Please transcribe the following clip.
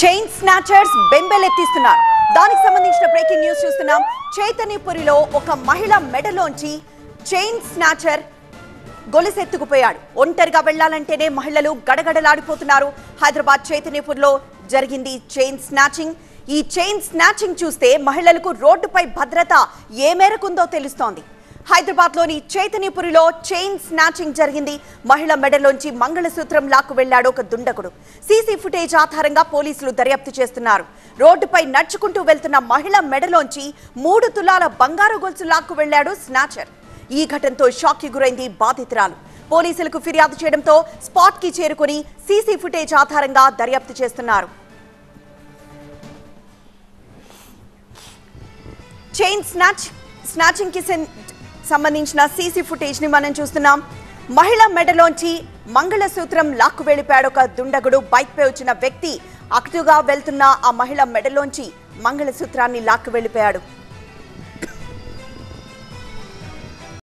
Chain snatchers బెంబెలెత్తిస్తున్నారు. దానికి సంబంధించిన breaking news చూస్తున్నాం. చైతన్యపురిలో ఒక మహిళ మెడలోంచి చైన్ స్నాచర్ గొలుసెత్తుకుపోయాడు. ఒంటరిగా వెళ్లాలంటేనే మహిళలు గడగడలాడిపోతున్నారు. హైదరాబాద్ చైతన్యపురిలో జరిగింది చైన్ స్నాచింగ్. ఈ చైన్ స్నాచింగ్ చూస్తే మహిళలకు రోడ్డుపై భద్రత ఏ మేరకుందో తెలుస్తోంది. హైదరాబాద్లోని చైతన్యపురిలో చైన్ స్నాచింగ్ జరిగింది. మహిళ మెడలోంచి మంగళసూత్రం లాక్కు వెళ్లాడు ఒక దుండగుడు. సీసీ ఫుటేజ్ ఆధారంగా పోలీసులు దర్యాప్తు చేస్తున్నారు. రోడ్డుపై నడుచుకుంటూ వెళ్తున్న మహిళ మెడలోంచి 3 తులాల బంగారు గొలుసు లాక్కు వెళ్లాడు స్నాచర్. ఈ ఘటనతో షాక్ కి గురైంది బాధితురాలు. పోలీసులకు ఫిర్యాదు చేయడంతో స్పాట్ కి చేరుకుని సీసీ ఫుటేజ్ ఆధారంగా దర్యాప్తు చేస్తున్నారు. చైన్ స్నాచింగ్ కి సంబంధించిన సీసీ ఫుటేజ్ ని మనం చూస్తున్నాం. మహిళ మెడలోంచి మంగళసూత్రం లాక్కు వెళ్లిపోయాడు ఒక దుండగుడు. బైక్ పై వచ్చిన వ్యక్తి అటుగా వెళ్తున్న ఆ మహిళ మెడలోంచి మంగళసూత్రాన్ని లాక్కు వెళ్లిపోయాడు.